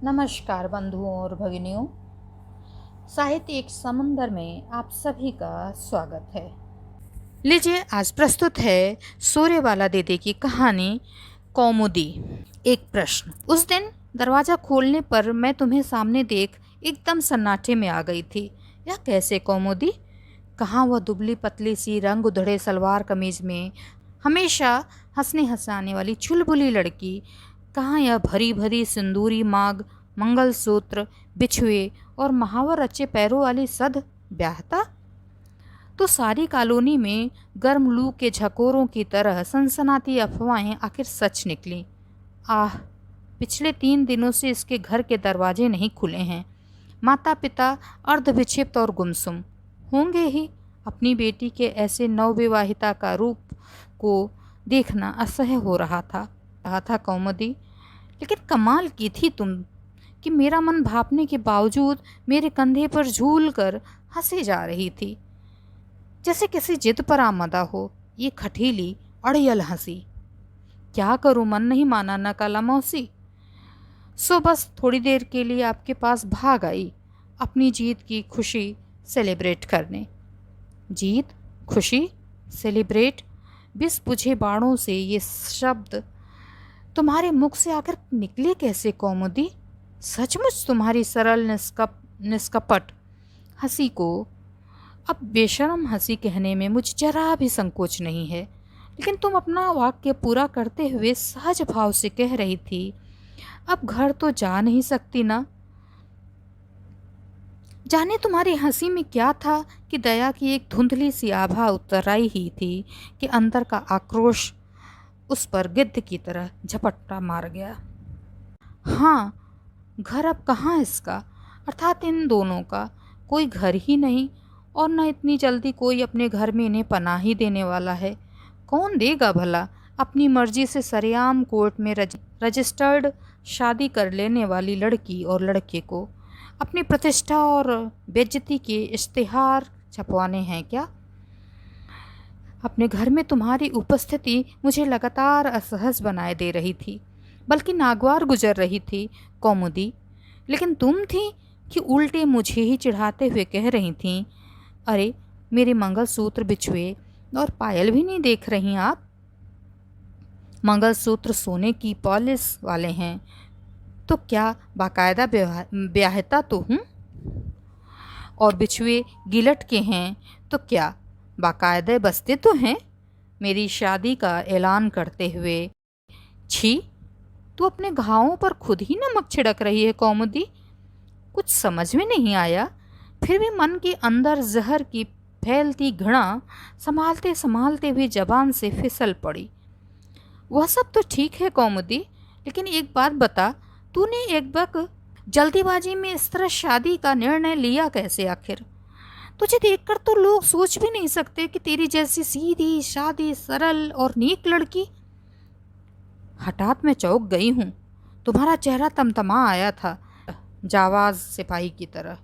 नमस्कार बंधुओं और भगिनियों। साहित्य एक समंदर में आप सभी का स्वागत है। लीजिए, आज प्रस्तुत है सूर्यबाला दीदी की कहानी कौमुदी। एक प्रश्न। उस दिन दरवाजा खोलने पर मैं तुम्हें सामने देख एकदम सन्नाटे में आ गई थी। यह कैसे कौमुदी? कहाँ वह दुबली पतली सी रंग उधड़े सलवार कमीज में हमेशा हंसने हंसाने वाली चुलबुली लड़की? कहाँ यह भरी भरी सिंदूरी मांग, मंगलसूत्र, बिछुए और महावर रचे पैरों वाली सध ब्याहता? तो सारी कॉलोनी में गर्म लू के झकोरों की तरह सनसनाती अफवाहें आखिर सच निकली। आह, पिछले 3 दिनों से इसके घर के दरवाजे नहीं खुले हैं। माता पिता अर्धविक्षिप्त और गुमसुम होंगे ही। अपनी बेटी के ऐसे नवविवाहिता का रूप को देखना असह्य हो रहा था कौमुदी। लेकिन कमाल की थी तुम कि मेरा मन भापने के बावजूद मेरे कंधे पर झूल कर हंसे जा रही थी, जैसे किसी जिद पर आमदा हो। ये खटीली अड़ियल हंसी। क्या करूं, मन नहीं माना न काला मौसी। सो बस थोड़ी देर के लिए आपके पास भाग आई, अपनी जीत की खुशी सेलिब्रेट करने। जीत, खुशी, सेलिब्रेट, बिस बुझे बाणों से ये शब्द तुम्हारे मुख से आकर निकले कैसे कौमुदी? सचमुच तुम्हारी सरल निष्कपट हंसी को अब बेशरम हंसी कहने में मुझे जरा भी संकोच नहीं है। लेकिन तुम अपना वाक्य पूरा करते हुए सहज भाव से कह रही थी, अब घर तो जा नहीं सकती ना। जाने तुम्हारी हंसी में क्या था कि दया की एक धुंधली सी आभा उतर आई ही थी कि अंदर का आक्रोश उस पर गिद्ध की तरह झपट्टा मार गया। हाँ, घर अब कहाँ इसका, अर्थात इन दोनों का। कोई घर ही नहीं, और न इतनी जल्दी कोई अपने घर में इन्हें पनाह ही देने वाला है। कौन देगा भला अपनी मर्जी से सरेआम कोर्ट में रजिस्टर्ड शादी कर लेने वाली लड़की और लड़के को अपनी प्रतिष्ठा और बेइज्जती के इश्तिहार छपवाने हैं क्या? अपने घर में तुम्हारी उपस्थिति मुझे लगातार असहज बनाए दे रही थी, बल्कि नागवार गुजर रही थी कौमुदी। लेकिन तुम थी कि उल्टे मुझे ही चिढ़ाते हुए कह रही थीं, अरे मेरे मंगलसूत्र, बिछुए और पायल भी नहीं देख रही आप? मंगलसूत्र सोने की पॉलिश वाले हैं तो क्या बाकायदा ब्याहता तो हूँ, और बिछुए गिलट के हैं तो क्या बाकायदे बसते तो हैं मेरी शादी का ऐलान करते हुए। छी, तू अपने घावों पर खुद ही नमक छिड़क रही है कौमुदी। कुछ समझ में नहीं आया, फिर भी मन के अंदर जहर की फैलती घृणा संभालते संभालते भी जबान से फिसल पड़ी। वह सब तो ठीक है कौमुदी, लेकिन एक बात बता, तूने एक वक्त जल्दीबाजी में इस तरह शादी का निर्णय लिया कैसे आखिर? तुझे देखकर तो लोग सोच भी नहीं सकते कि तेरी जैसी सीधी सादी सरल और नेक लड़की। हठात मैं चौंक गई हूँ। तुम्हारा चेहरा तमतमा आया था, जावाज सिपाही की तरह।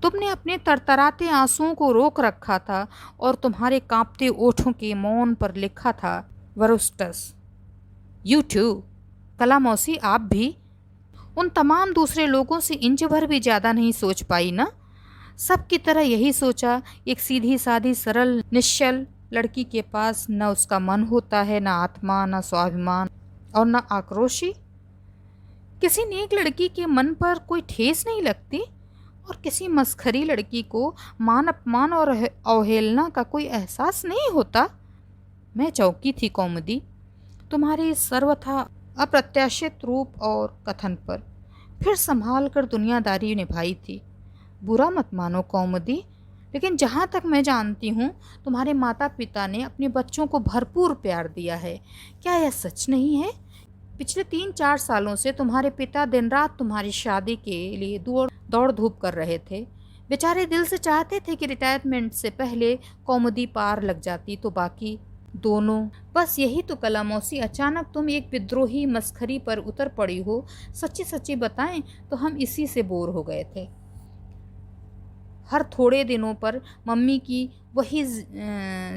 तुमने अपने तरतराते आंसुओं को रोक रखा था और तुम्हारे कांपते ओठों के मौन पर लिखा था, वरुस्टस। यू टू, कला मौसी, आप भी उन तमाम दूसरे लोगों से इंच भर भी ज़्यादा नहीं सोच पाई ना? सब की तरह यही सोचा, एक सीधी सादी सरल निश्चल लड़की के पास न उसका मन होता है, न आत्मा, न स्वाभिमान और न आक्रोशी। किसी नेक लड़की के मन पर कोई ठेस नहीं लगती, और किसी मस्खरी लड़की को मान अपमान और अवहेलना का कोई एहसास नहीं होता। मैं चौंकी थी कौमुदी तुम्हारे सर्वथा अप्रत्याशित रूप और कथन पर, फिर संभाल कर दुनियादारी निभाई थी। बुरा मत मानो कौमुदी, लेकिन जहाँ तक मैं जानती हूँ तुम्हारे माता पिता ने अपने बच्चों को भरपूर प्यार दिया है। क्या यह सच नहीं है? पिछले 3-4 सालों से तुम्हारे पिता दिन रात तुम्हारी शादी के लिए दौड़ धूप कर रहे थे। बेचारे दिल से चाहते थे कि रिटायरमेंट से पहले कौमुदी पार लग जाती तो बाकी दोनों। बस यही तो कला मौसी, अचानक तुम एक विद्रोही मस्खरी पर उतर पड़ी हो। सच्ची सच्ची बताएं तो हम इसी से बोर हो गए थे। हर थोड़े दिनों पर मम्मी की वही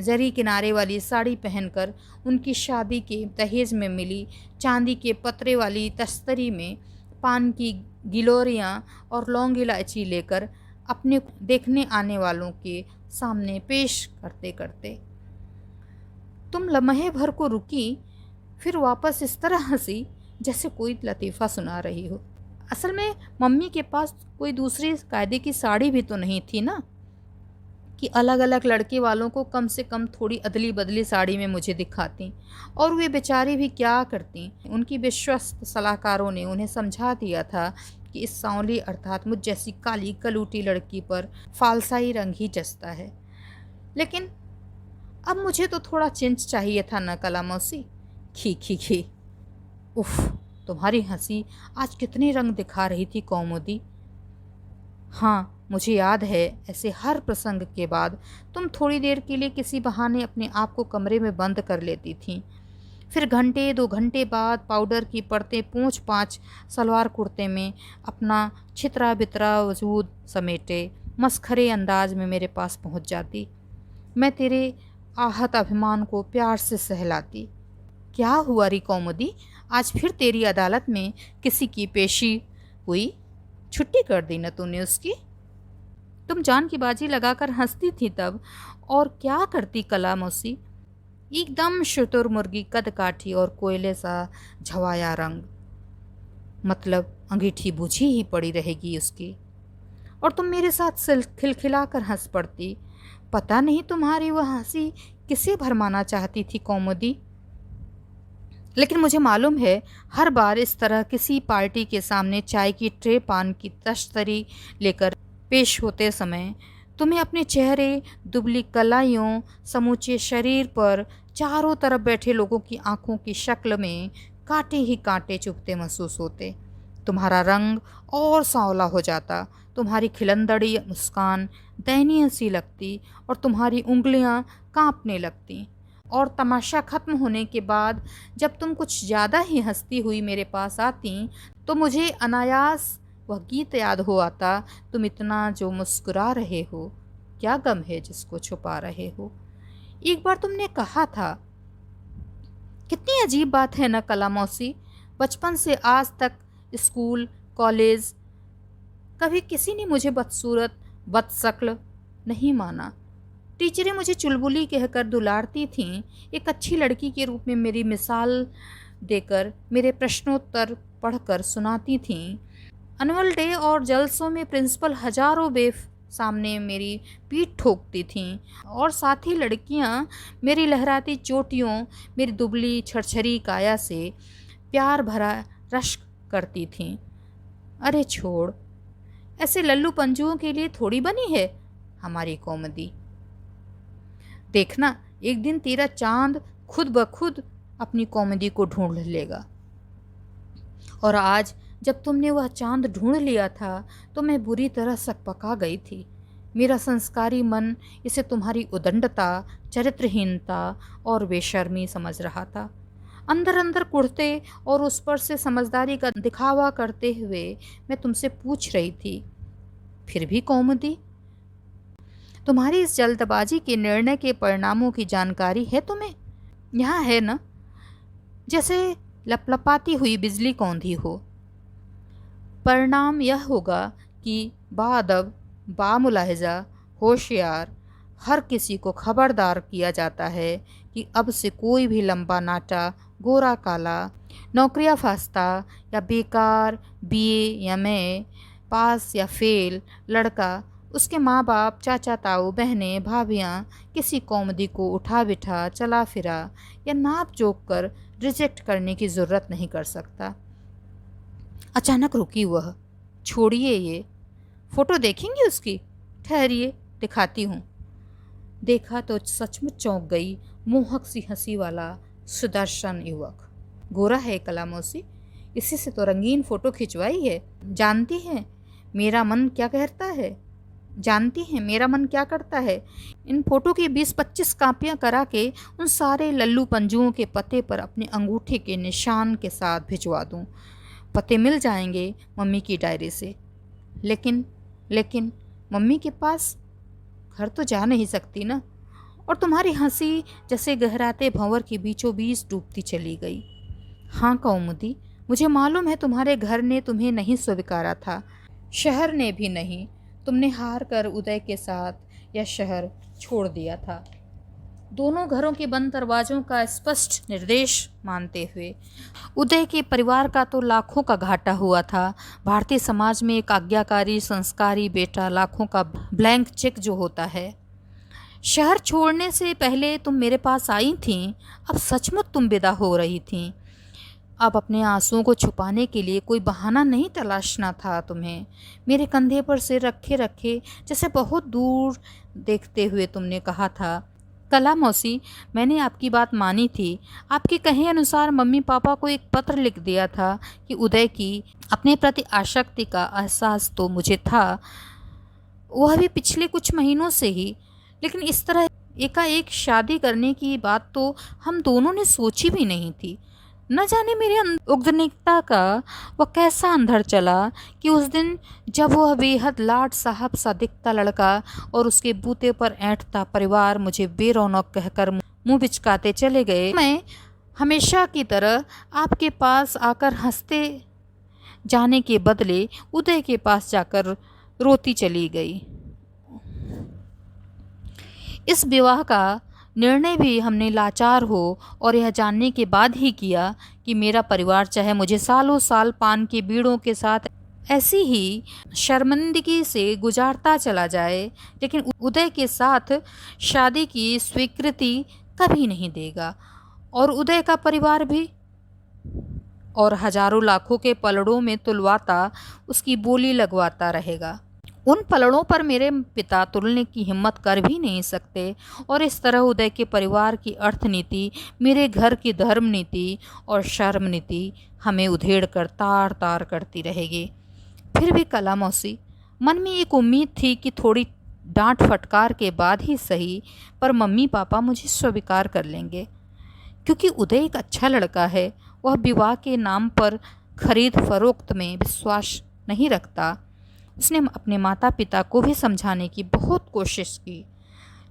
जरी किनारे वाली साड़ी पहनकर उनकी शादी के दहेज में मिली चांदी के पतरे वाली तस्तरी में पान की गिलोरियाँ और लौंग इलायची लेकर अपने देखने आने वालों के सामने पेश करते करते। तुम लम्हे भर को रुकी, फिर वापस इस तरह हंसी जैसे कोई लतीफ़ा सुना रही हो। असल में मम्मी के पास कोई दूसरी कायदे की साड़ी भी तो नहीं थी ना, कि अलग अलग लड़के वालों को कम से कम थोड़ी अदली बदली साड़ी में मुझे दिखाती। और वे बेचारी भी क्या करती, उनकी विश्वस्त सलाहकारों ने उन्हें समझा दिया था कि इस सांवली अर्थात मुझ जैसी काली कलूटी लड़की पर फालसाई रंग ही जचता है। लेकिन अब मुझे तो थोड़ा चिंच चाहिए था न कला मौसी। खी खी खी। उफ, तुम्हारी हंसी आज कितने रंग दिखा रही थी कौमुदी। हाँ, मुझे याद है, ऐसे हर प्रसंग के बाद तुम थोड़ी देर के लिए किसी बहाने अपने आप को कमरे में बंद कर लेती थीं। फिर घंटे 2 घंटे बाद पाउडर की परतें पोंछ पाँच सलवार कुर्ते में अपना छितरा बितरा वजूद समेटे मसखरे अंदाज में मेरे पास पहुंच जाती। मैं तेरे आहत अभिमान को प्यार से सहलाती। क्या हुआ री कौमुदी, आज फिर तेरी अदालत में किसी की पेशी हुई? छुट्टी कर दी न तूने उसकी? तुम जान की बाजी लगाकर हंसती थी तब, और क्या करती कला मौसी? एकदम शुतुरमुर्गी कद काठी और कोयले सा झवाया रंग, मतलब अंगीठी बुझी ही पड़ी रहेगी उसकी। और तुम मेरे साथ खिलखिलाकर हंस पड़ती। पता नहीं तुम्हारी वह हंसी किसे भरमाना चाहती थी कौमुदी, लेकिन मुझे मालूम है हर बार इस तरह किसी पार्टी के सामने चाय की ट्रे पान की तश्तरी लेकर पेश होते समय तुम्हें अपने चेहरे, दुबली कलाइयों, समूचे शरीर पर चारों तरफ बैठे लोगों की आंखों की शक्ल में कांटे ही कांटे चुभते महसूस होते। तुम्हारा रंग और सांवला हो जाता, तुम्हारी खिलंदड़ी मुस्कान दयनीय सी लगती और तुम्हारी उंगलियां कांपने लगती। और तमाशा खत्म होने के बाद जब तुम कुछ ज़्यादा ही हंसती हुई मेरे पास आती तो मुझे अनायास वह गीत याद हो आता, तुम इतना जो मुस्कुरा रहे हो, क्या गम है जिसको छुपा रहे हो। एक बार तुमने कहा था। कितनी अजीब बात है ना कला मौसी, बचपन से आज तक स्कूल कॉलेज कभी किसी ने मुझे बदसूरत बदशक्ल नहीं माना। टीचरें मुझे चुलबुली कहकर दुलारती थीं, एक अच्छी लड़की के रूप में मेरी मिसाल देकर मेरे प्रश्नोत्तर पढ़कर सुनाती थीं। एनुअल डे और जलसों में प्रिंसिपल हजारों बेफ सामने मेरी पीठ ठोकती थीं और साथ ही लड़कियां मेरी लहराती चोटियों, मेरी दुबली छरछरी काया से प्यार भरा रश्क करती थीं। अरे छोड़, ऐसे लल्लू पंजुओं के लिए थोड़ी बनी है हमारी कौमुदी। देखना, एक दिन तेरा चांद खुद ब खुद अपनी कौमुदी को ढूंढ लेगा। और आज जब तुमने वह चांद ढूंढ लिया था तो मैं बुरी तरह सकपका गई थी। मेरा संस्कारी मन इसे तुम्हारी उदंडता, चरित्रहीनता और बेशर्मी समझ रहा था। अंदर अंदर कुढ़ते और उस पर से समझदारी का दिखावा करते हुए मैं तुमसे पूछ रही थी, फिर भी कौमुदी, तुम्हारी इस जल्दबाजी के निर्णय के परिणामों की जानकारी है तुम्हें? यहाँ है न, जैसे लपलपाती हुई बिजली कौंधी हो। परिणाम यह होगा कि बाअदब, बामुलाहिजा, होशियार हर किसी को खबरदार किया जाता है कि अब से कोई भी लंबा नाटा, गोरा काला, नौकरियां फास्ता या बेकार बीए या मैं पास या फेल लड़का, उसके माँ बाप, चाचा ताऊ, बहनें, भाभियाँ किसी कौमुदी को उठा बिठा, चला फिरा या नाप जोक कर रिजेक्ट करने की ज़रूरत नहीं कर सकता। अचानक रुकी वह। छोड़िए ये, फ़ोटो देखेंगे उसकी? ठहरिए, दिखाती हूँ। देखा तो सचमुच चौंक गई। मोहक सी हंसी वाला सुदर्शन युवक। गोरा है कला मौसी, इसी से तो रंगीन फ़ोटो खिंचवाई है। जानती हैं मेरा मन क्या कहता है? जानती हैं मेरा मन क्या करता है? इन फ़ोटो की 20-25 कापियाँ करा के उन सारे लल्लू पंजुओं के पते पर अपने अंगूठे के निशान के साथ भिजवा दूँ। पते मिल जाएंगे मम्मी की डायरी से। लेकिन मम्मी के पास घर तो जा नहीं सकती ना। और तुम्हारी हंसी जैसे गहराते भंवर के बीचों बीच डूबती चली गई। हाँ कौमुदी, मुझे मालूम है तुम्हारे घर ने तुम्हें नहीं स्वीकारा था, शहर ने भी नहीं। तुमने हार कर उदय के साथ यह शहर छोड़ दिया था। दोनों घरों के बंद दरवाजों का स्पष्ट निर्देश मानते हुए उदय के परिवार का तो लाखों का घाटा हुआ था। भारतीय समाज में एक आज्ञाकारी संस्कारी बेटा लाखों का ब्लैंक चेक जो होता है। शहर छोड़ने से पहले तुम मेरे पास आई थीं, अब सचमुच तुम विदा हो रही थीं। अब अपने आंसुओं को छुपाने के लिए कोई बहाना नहीं तलाशना था तुम्हें। मेरे कंधे पर सिर रखे रखे जैसे बहुत दूर देखते हुए तुमने कहा था, कला मौसी, मैंने आपकी बात मानी थी। आपके कहे अनुसार मम्मी पापा को एक पत्र लिख दिया था कि उदय की अपने प्रति आसक्ति का एहसास तो मुझे था, वह भी पिछले कुछ महीनों से ही, लेकिन इस तरह एकाएक शादी करने की बात तो हम दोनों ने सोची भी नहीं थी। न जाने मेरे उद्विग्नता का वह कैसा अंधर चला कि उस दिन जब वह बेहद लाड साहब सा दिखता लड़का और उसके बूते पर ऐंठता परिवार मुझे बेरौनक कहकर मुंह बिचकाते चले गए, मैं हमेशा की तरह आपके पास आकर हंसते जाने के बदले उदय के पास जाकर रोती चली गई। इस विवाह का निर्णय भी हमने लाचार हो और यह जानने के बाद ही किया कि मेरा परिवार चाहे मुझे सालों साल पान के बीड़ों के साथ ऐसी ही शर्मिंदगी से गुजारता चला जाए, लेकिन उदय के साथ शादी की स्वीकृति कभी नहीं देगा। और उदय का परिवार भी, और हजारों लाखों के पलड़ों में तुलवाता उसकी बोली लगवाता रहेगा। उन पलड़ों पर मेरे पिता तुलने की हिम्मत कर भी नहीं सकते। और इस तरह उदय के परिवार की अर्थनीति, मेरे घर की धर्म नीति और शर्म नीति हमें उधेड़ कर तार तार करती रहेगी। फिर भी कला मौसी, मन में एक उम्मीद थी कि थोड़ी डांट फटकार के बाद ही सही, पर मम्मी पापा मुझे स्वीकार कर लेंगे, क्योंकि उदय एक अच्छा लड़का है। वह विवाह के नाम पर खरीद फरोख्त में विश्वास नहीं रखता। उसने अपने माता पिता को भी समझाने की बहुत कोशिश की,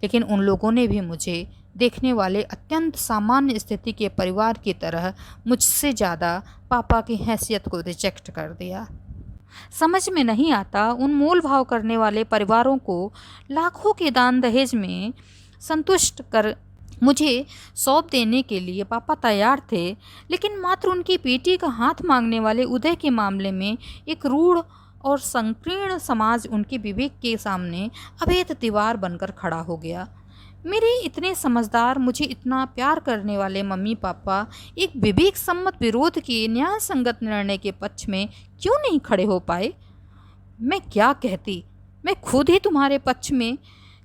लेकिन उन लोगों ने भी मुझे देखने वाले अत्यंत सामान्य स्थिति के परिवार की तरह मुझसे ज़्यादा पापा की हैसियत को रिजेक्ट कर दिया। समझ में नहीं आता, उन मोल भाव करने वाले परिवारों को लाखों के दान दहेज में संतुष्ट कर मुझे सौंप देने के लिए पापा तैयार थे, लेकिन मात्र उनकी बेटी का हाथ मांगने वाले उदय के मामले में एक रूढ़ और संकीर्ण समाज उनके विवेक के सामने अभेद दीवार बनकर खड़ा हो गया। मेरे इतने समझदार, मुझे इतना प्यार करने वाले मम्मी पापा एक विवेक सम्मत विरोध के न्याय संगत निर्णय के पक्ष में क्यों नहीं खड़े हो पाए? मैं क्या कहती, मैं खुद ही तुम्हारे पक्ष में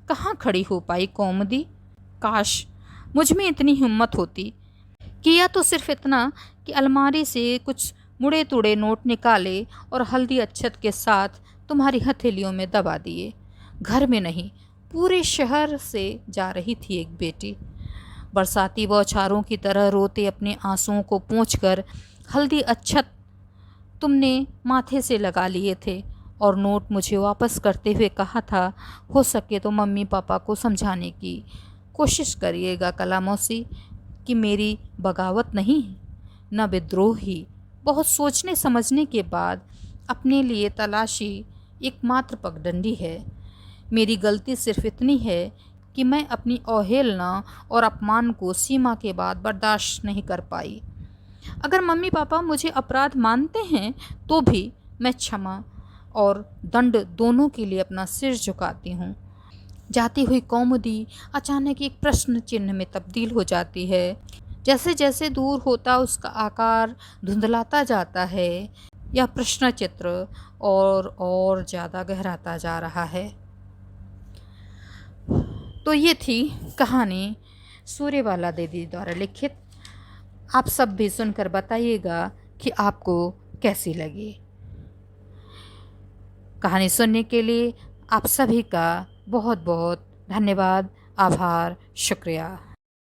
कहाँ खड़ी हो पाई कौमुदी। काश मुझ में इतनी हिम्मत होती। किया तो सिर्फ इतना कि अलमारी से कुछ मुड़े तुड़े नोट निकाले और हल्दी अच्छत के साथ तुम्हारी हथेलियों में दबा दिए। घर में नहीं, पूरे शहर से जा रही थी एक बेटी। बरसाती बौछारों की तरह रोते अपने आंसुओं को पोंछकर हल्दी अच्छत तुमने माथे से लगा लिए थे और नोट मुझे वापस करते हुए कहा था, हो सके तो मम्मी पापा को समझाने की कोशिश करिएगा कला मौसी कि मेरी बगावत नहीं न विद्रोह ही। बहुत सोचने समझने के बाद अपने लिए तलाशी एकमात्र पगडंडी है। मेरी गलती सिर्फ इतनी है कि मैं अपनी अवहेलना और अपमान को सीमा के बाद बर्दाश्त नहीं कर पाई। अगर मम्मी पापा मुझे अपराध मानते हैं तो भी मैं क्षमा और दंड दोनों के लिए अपना सिर झुकाती हूँ। जाती हुई कौमुदी अचानक एक प्रश्न चिन्ह में तब्दील हो जाती है। जैसे जैसे दूर होता उसका आकार धुंधलाता जाता है, यह प्रश्न चित्र और ज़्यादा गहराता जा रहा है। तो ये थी कहानी सूर्यबाला दीदी द्वारा लिखित। आप सब भी सुनकर बताइएगा कि आपको कैसी लगी। कहानी सुनने के लिए आप सभी का बहुत बहुत धन्यवाद, आभार, शुक्रिया।